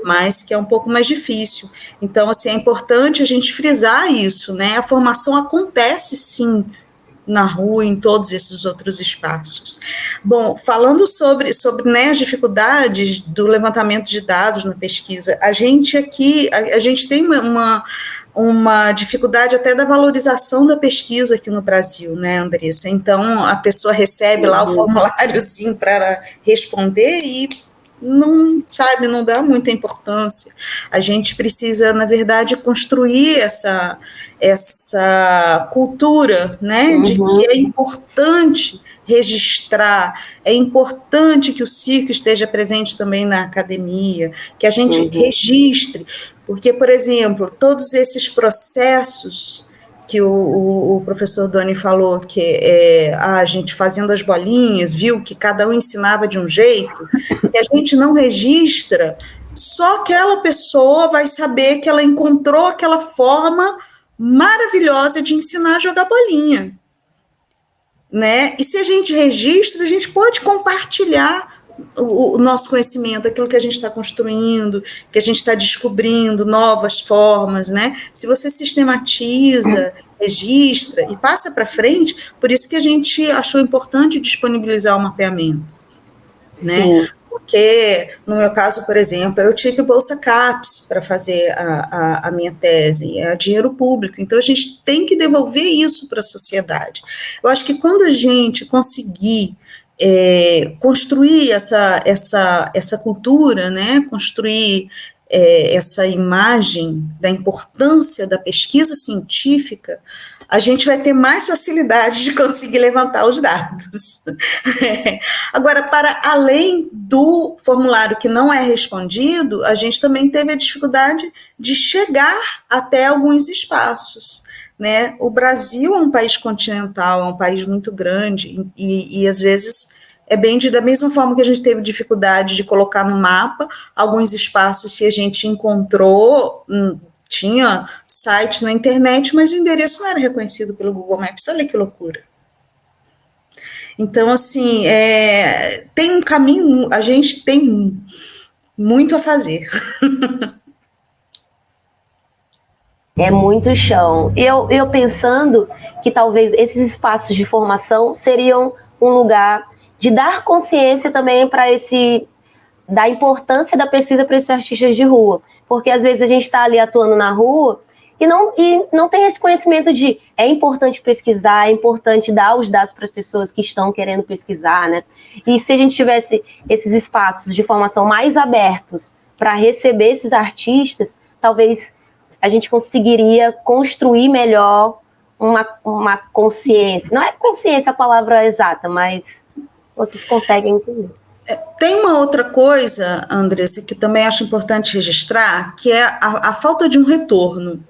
mas que é um pouco mais difícil. Então, assim, é importante a gente frisar isso, né? A formação acontece, sim, na rua, em todos esses outros espaços. Bom, falando sobre né, as dificuldades do levantamento de dados na pesquisa, a gente tem uma dificuldade até da valorização da pesquisa aqui no Brasil, né, Andressa? Então, a pessoa recebe lá o formuláriozinho para responder e não dá muita importância. A gente precisa, na verdade, construir essa cultura, né, de que é importante registrar, é importante que o circo esteja presente também na academia, que a gente registre, porque, por exemplo, todos esses processos que o professor Doni falou, que a gente fazendo as bolinhas, viu que cada um ensinava de um jeito, se a gente não registra, só aquela pessoa vai saber que ela encontrou aquela forma maravilhosa de ensinar a jogar bolinha, né? E se a gente registra, a gente pode compartilhar o nosso conhecimento, aquilo que a gente está construindo, que a gente está descobrindo novas formas, né? Se você sistematiza, registra e passa para frente, por isso que a gente achou importante disponibilizar o mapeamento, né? Porque, no meu caso, por exemplo, eu tive bolsa CAPES para fazer a minha tese, é dinheiro público, então a gente tem que devolver isso para a sociedade. Eu acho que quando a gente conseguir construir essa cultura, né, construir essa imagem da importância da pesquisa científica, a gente vai ter mais facilidade de conseguir levantar os dados. Agora, para além do formulário que não é respondido, a gente também teve a dificuldade de chegar até alguns espaços, né? O Brasil é um país continental, é um país muito grande, e às vezes da mesma forma que a gente teve dificuldade de colocar no mapa alguns espaços que a gente encontrou, tinha site na internet, mas o endereço não era reconhecido pelo Google Maps. Olha que loucura. Então, assim, tem um caminho, a gente tem muito a fazer. É muito chão. Eu pensando que talvez esses espaços de formação seriam um lugar de dar consciência também da importância da pesquisa para esses artistas de rua. Porque às vezes a gente está ali atuando na rua e não tem esse conhecimento de é importante pesquisar, é importante dar os dados para as pessoas que estão querendo pesquisar, né? E se a gente tivesse esses espaços de formação mais abertos para receber esses artistas, talvez a gente conseguiria construir melhor uma consciência. Não é consciência a palavra exata, mas vocês conseguem entender. Tem uma outra coisa, Andressa, que também acho importante registrar, que é a falta de um retorno.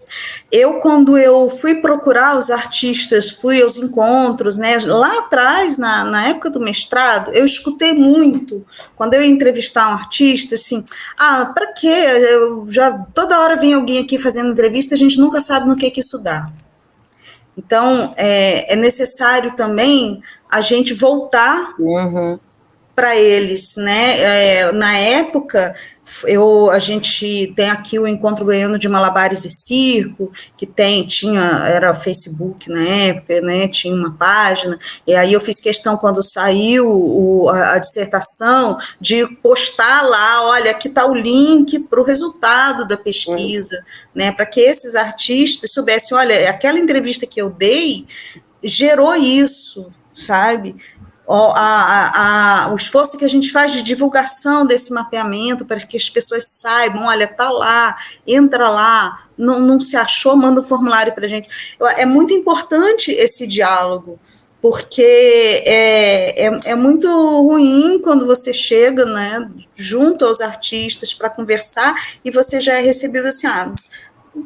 Quando eu fui procurar os artistas, fui aos encontros, né, lá atrás, na época do mestrado, eu escutei muito, quando eu ia entrevistar um artista, assim, para quê? Toda hora vem alguém aqui fazendo entrevista, a gente nunca sabe no que isso dá. Então, é necessário também a gente voltar para eles, né? Na época, a gente tem aqui o Encontro Goiano de Malabares e Circo, que era Facebook na época, né? Tinha uma página, e aí eu fiz questão, quando saiu a dissertação, de postar lá, olha, aqui está o link para o resultado da pesquisa, né? Para que esses artistas soubessem, olha, aquela entrevista que eu dei gerou isso, sabe? O esforço que a gente faz de divulgação desse mapeamento, para que as pessoas saibam, olha, tá lá, entra lá, não se achou, manda um formulário para a gente. É muito importante esse diálogo, porque é muito ruim quando você chega, né, junto aos artistas para conversar e você já é recebido assim,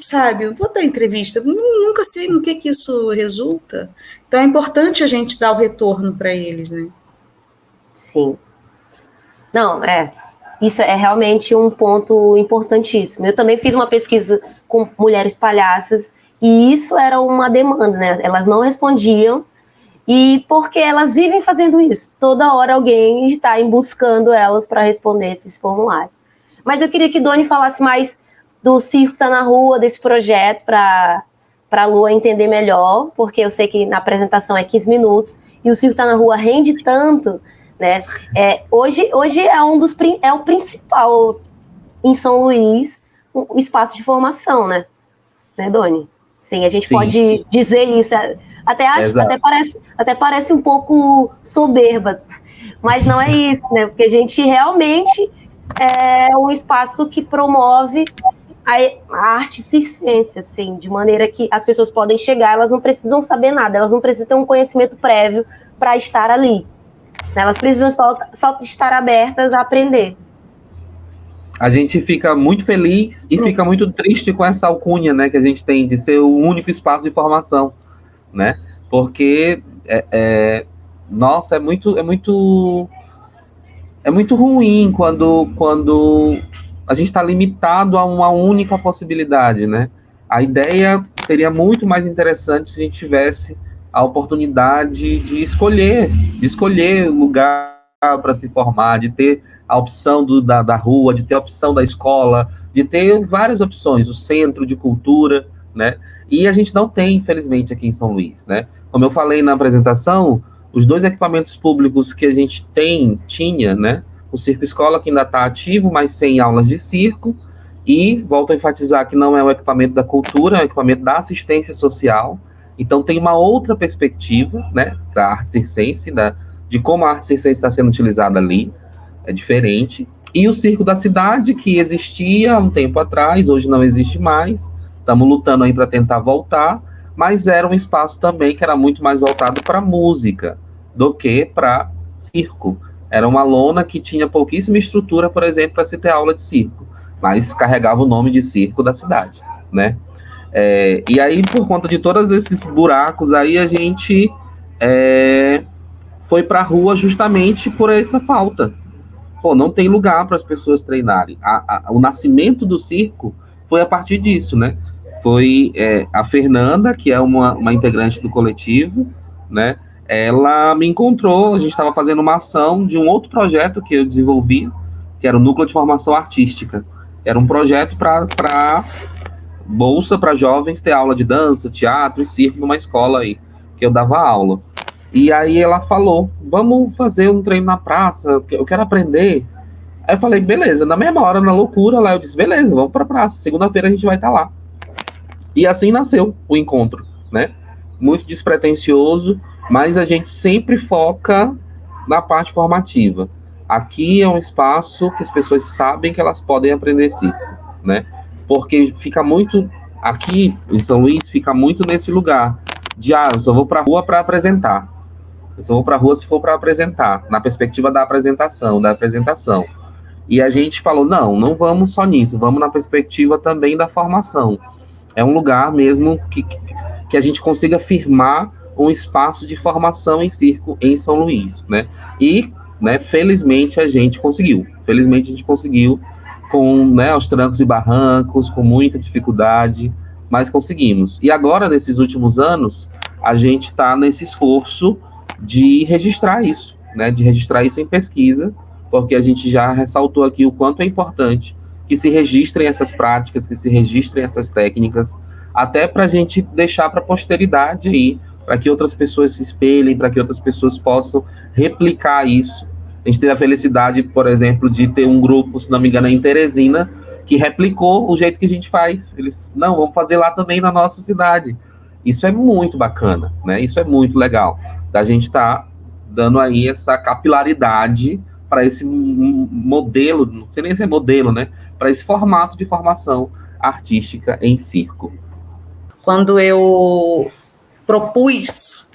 sabe, eu vou dar entrevista, nunca sei no que isso resulta. Então é importante a gente dar o retorno para eles, né? Sim. Não, isso é realmente um ponto importantíssimo. Eu também fiz uma pesquisa com mulheres palhaças e isso era uma demanda, né? Elas não respondiam, e porque elas vivem fazendo isso. Toda hora alguém está buscando elas para responder esses formulários. Mas eu queria que Doni falasse mais do Circo Tá na Rua, desse projeto, para a Lua entender melhor, porque eu sei que na apresentação é 15 minutos, e o Circo Tá na Rua rende tanto, né? Hoje é o principal em São Luís, um espaço de formação, né, Doni? Sim, a gente pode dizer isso. Até parece um pouco soberba, mas não é isso, né? Porque a gente realmente é um espaço que promove a arte circense, assim, de maneira que as pessoas podem chegar, elas não precisam saber nada, elas não precisam ter um conhecimento prévio para estar ali. Elas precisam só estar abertas a aprender. A gente fica muito feliz e fica muito triste com essa alcunha, né, que a gente tem de ser o único espaço de formação, né? Porque nossa, é muito ruim quando a gente está limitado a uma única possibilidade, né? A ideia seria muito mais interessante se a gente tivesse a oportunidade de escolher lugar para se formar, de ter a opção da rua, de ter a opção da escola, de ter várias opções, o centro de cultura, né? E a gente não tem, infelizmente, aqui em São Luís, né? Como eu falei na apresentação, os 2 equipamentos públicos que a gente tinha, né? O Circo Escola, que ainda está ativo, mas sem aulas de circo, e volto a enfatizar que não é um equipamento da cultura, é um equipamento da assistência social. Então tem uma outra perspectiva, né, da arte circense, de como a arte circense está sendo utilizada ali, é diferente. E o Circo da Cidade, que existia há um tempo atrás, hoje não existe mais, estamos lutando aí para tentar voltar, mas era um espaço também que era muito mais voltado para música do que para circo. Era uma lona que tinha pouquíssima estrutura, por exemplo, para se ter aula de circo, mas carregava o nome de Circo da Cidade, né? E aí, por conta de todos esses buracos, aí a gente foi para a rua justamente por essa falta. Não tem lugar para as pessoas treinarem. O nascimento do circo foi a partir disso, né? Foi a Fernanda, que é uma integrante do coletivo, né? Ela me encontrou, a gente estava fazendo uma ação de um outro projeto que eu desenvolvi, que era o Núcleo de Formação Artística. Era um projeto para bolsa para jovens ter aula de dança, teatro e circo numa escola aí, que eu dava aula. E aí ela falou, vamos fazer um treino na praça, eu quero aprender. Aí eu falei, beleza, na mesma hora, na loucura lá, eu disse, beleza, vamos para a praça, segunda-feira a gente vai estar lá. E assim nasceu o encontro, né? Muito despretensioso, mas a gente sempre foca na parte formativa. Aqui é um espaço que as pessoas sabem que elas podem aprender circo, né? Porque fica muito, aqui em São Luís, fica muito nesse lugar. de, eu só vou para a rua para apresentar. Eu só vou para a rua se for para apresentar, na perspectiva da apresentação, E a gente falou, não vamos só nisso, vamos na perspectiva também da formação. É um lugar mesmo que a gente consiga firmar um espaço de formação em circo em São Luís, né? E, né, felizmente a gente conseguiu. Com, né, aos trancos e barrancos, com muita dificuldade, mas conseguimos. E agora, nesses últimos anos, a gente está nesse esforço de registrar isso, né? De registrar isso em pesquisa, porque a gente já ressaltou aqui o quanto é importante que se registrem essas práticas, que se registrem essas técnicas, até para a gente deixar para a posteridade aí, para que outras pessoas se espelhem, para que outras pessoas possam replicar isso. A gente teve a felicidade, por exemplo, de ter um grupo, se não me engano, em Teresina, que replicou o jeito que a gente faz. Eles, vamos fazer lá também na nossa cidade. Isso é muito bacana, né? Isso é muito legal. Da gente estar dando aí essa capilaridade para esse modelo, não sei nem se é modelo, né? Para esse formato de formação artística em circo. Quando eu propus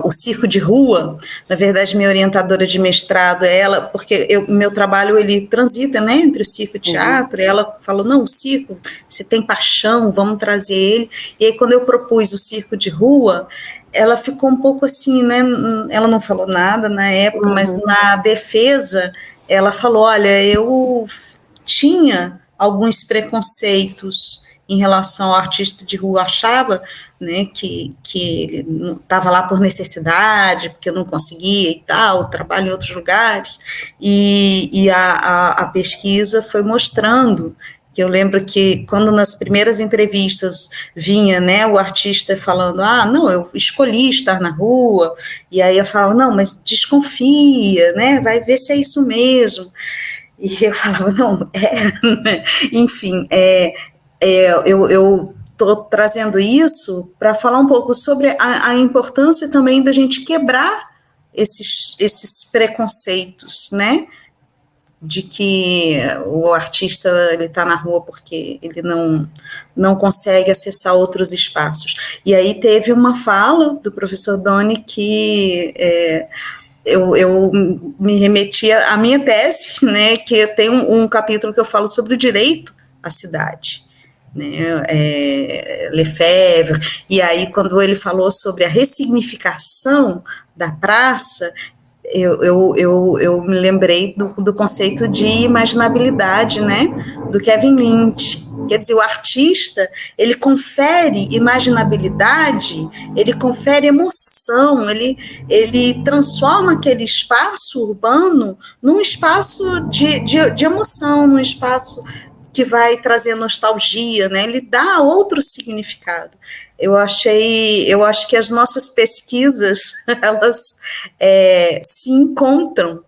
o circo de rua, na verdade minha orientadora de mestrado é ela, porque meu trabalho ele transita, né, entre o circo e o teatro, e ela falou, não, o circo, você tem paixão, vamos trazer ele, e aí quando eu propus o circo de rua, ela ficou um pouco assim, né, ela não falou nada na época, mas na defesa, ela falou, olha, eu tinha alguns preconceitos em relação ao artista de rua, achava, né, que ele estava lá por necessidade, porque eu não conseguia e tal, trabalho em outros lugares, e a pesquisa foi mostrando, que eu lembro que quando nas primeiras entrevistas vinha, né, o artista falando, não, eu escolhi estar na rua, e aí eu falava, não, mas desconfia, né, vai ver se é isso mesmo, e eu falava, não, enfim, eu estou trazendo isso para falar um pouco sobre a importância também da gente quebrar esses preconceitos, né? De que o artista ele está na rua porque ele não consegue acessar outros espaços. E aí teve uma fala do professor Doni que eu me remetia à minha tese, né? Que tem um capítulo que eu falo sobre o direito à cidade. Né, Lefebvre, e aí quando ele falou sobre a ressignificação da praça, eu me lembrei do conceito de imaginabilidade, né, do Kevin Lynch. Quer dizer, o artista, ele confere imaginabilidade, ele confere emoção, ele transforma aquele espaço urbano num espaço de emoção, num espaço que vai trazer nostalgia, né? Ele dá outro significado. Eu acho que as nossas pesquisas, elas se encontram.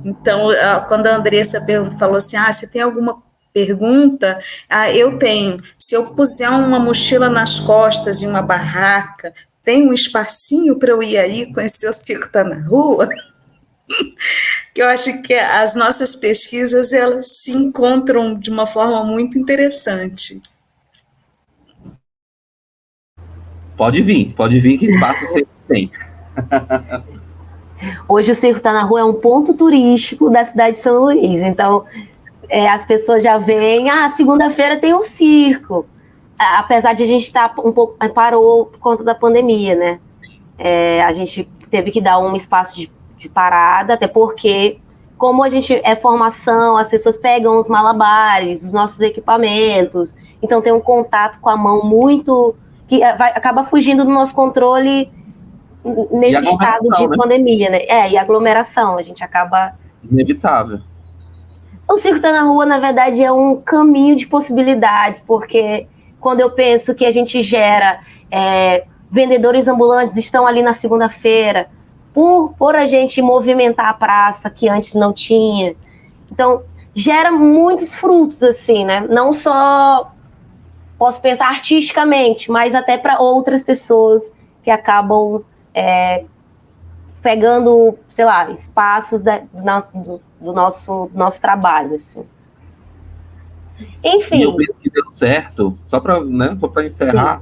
Então, quando a Andressa falou assim, você tem alguma pergunta? Eu tenho. Se eu puser uma mochila nas costas e uma barraca, tem um espacinho para eu ir aí conhecer o circo tá na rua? Que eu acho que as nossas pesquisas elas se encontram de uma forma muito interessante. Pode vir que espaço sempre tem. Hoje o Circo Tá na Rua é um ponto turístico da cidade de São Luís, então as pessoas já veem, segunda-feira tem o circo, apesar de a gente estar um pouco, parou por conta da pandemia, né? A gente teve que dar um espaço de parada, até porque, como a gente é formação, as pessoas pegam os malabares, os nossos equipamentos, então tem um contato com a mão muito, que acaba fugindo do nosso controle nesse estado de pandemia, né? E aglomeração, a gente acaba... Inevitável. O Circo Tá na Rua, na verdade, é um caminho de possibilidades, porque quando eu penso que a gente gera... vendedores ambulantes estão ali na segunda-feira, por a gente movimentar a praça que antes não tinha. Então, gera muitos frutos, assim, né? Não só posso pensar artisticamente, mas até para outras pessoas que acabam pegando, sei lá, espaços do nosso trabalho, assim. Enfim. E eu penso que deu certo, só para encerrar,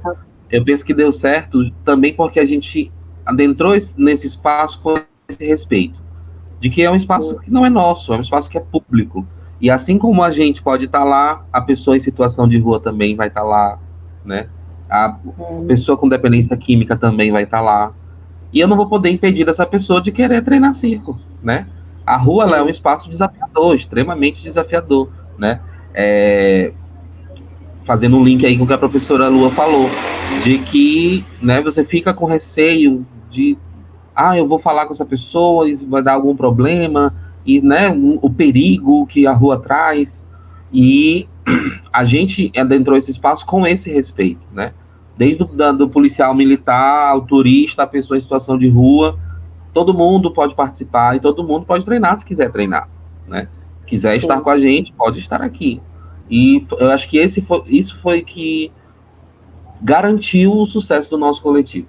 Eu penso que deu certo também porque a gente adentrou nesse espaço com esse respeito, de que é um espaço que não é nosso, é um espaço que é público. E assim como a gente pode estar lá, a pessoa em situação de rua também vai estar lá, né? A pessoa com dependência química também vai estar lá. E eu não vou poder impedir dessa pessoa de querer treinar circo, né? A rua ela é um espaço desafiador, extremamente desafiador, né? Fazendo um link aí com o que a professora Lua falou, de que, né, você fica com receio de, eu vou falar com essa pessoa, isso vai dar algum problema, e, né, o perigo que a rua traz, e a gente adentrou esse espaço com esse respeito, né? Desde do policial militar, ao turista, a pessoa em situação de rua, todo mundo pode participar e todo mundo pode treinar se quiser treinar, né? Se quiser Sim. estar com a gente, pode estar aqui. E eu acho que isso foi que garantiu o sucesso do nosso coletivo.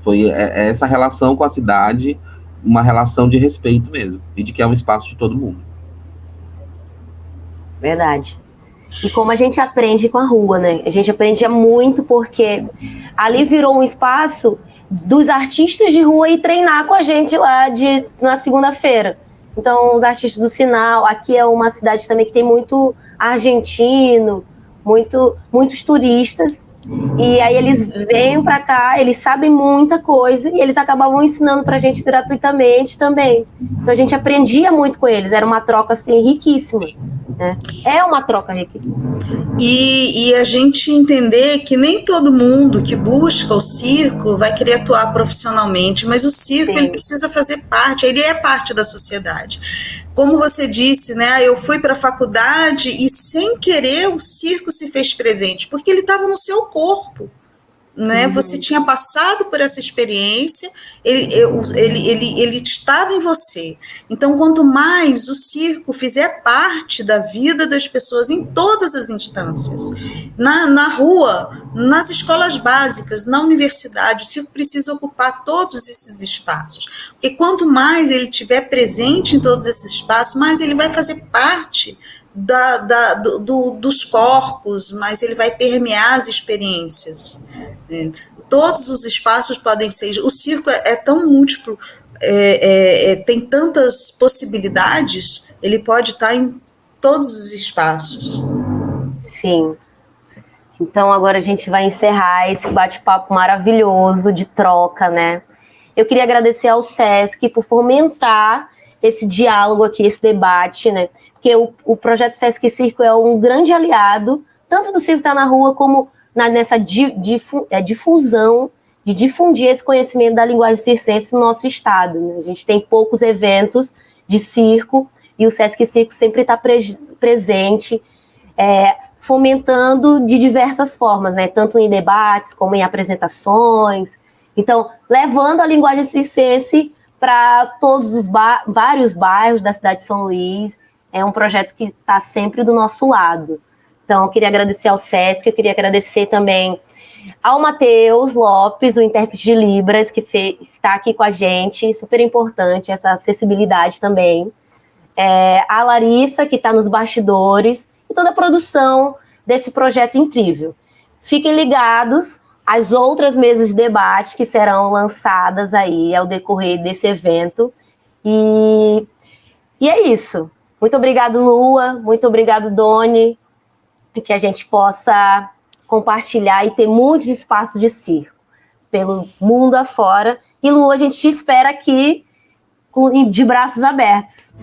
Foi essa relação com a cidade, uma relação de respeito mesmo, e de que é um espaço de todo mundo. Verdade. E como a gente aprende com a rua, né? A gente aprende muito porque ali virou um espaço dos artistas de rua ir treinar com a gente lá na segunda-feira. Então, os artistas do Sinal, aqui é uma cidade também que tem muito argentino, muitos turistas. E aí eles vêm para cá, eles sabem muita coisa e eles acabavam ensinando pra gente gratuitamente também. Então a gente aprendia muito com eles, era uma troca assim riquíssima, né? É uma troca riquíssima. E a gente entender que nem todo mundo que busca o circo vai querer atuar profissionalmente, mas o circo ele precisa fazer parte, ele é parte da sociedade. Como você disse, né? Eu fui para a faculdade e sem querer o circo se fez presente, porque ele estava no seu corpo. Né? Você tinha passado por essa experiência, ele estava em você. Então, quanto mais o circo fizer parte da vida das pessoas em todas as instâncias, na rua, nas escolas básicas, na universidade, o circo precisa ocupar todos esses espaços. Porque quanto mais ele estiver presente em todos esses espaços, mais ele vai fazer parte dos corpos, mas ele vai permear as experiências. Todos os espaços podem ser. O circo é tão múltiplo, tem tantas possibilidades, ele pode estar em todos os espaços. Sim. Então agora a gente vai encerrar esse bate-papo maravilhoso de troca, né? Eu queria agradecer ao SESC por fomentar esse diálogo aqui, esse debate, né? Porque o projeto SESC Circo é um grande aliado, tanto do Circo Tá na Rua, como nessa difusão, de difundir esse conhecimento da linguagem circense no nosso estado, né? A gente tem poucos eventos de circo, e o SESC Circo sempre está presente, fomentando de diversas formas, né? Tanto em debates, como em apresentações. Então, levando a linguagem circense para todos os vários bairros da cidade de São Luís. É um projeto que está sempre do nosso lado. Então, eu queria agradecer ao SESC, eu queria agradecer também ao Matheus Lopes, o intérprete de Libras, que está aqui com a gente, super importante essa acessibilidade também. A Larissa, que está nos bastidores, e toda a produção desse projeto incrível. Fiquem ligados às outras mesas de debate que serão lançadas aí ao decorrer desse evento. E é isso. Muito obrigado, Lua. Muito obrigado, Doni. Que a gente possa compartilhar e ter muitos espaços de circo pelo mundo afora. E, Lua, a gente te espera aqui de braços abertos.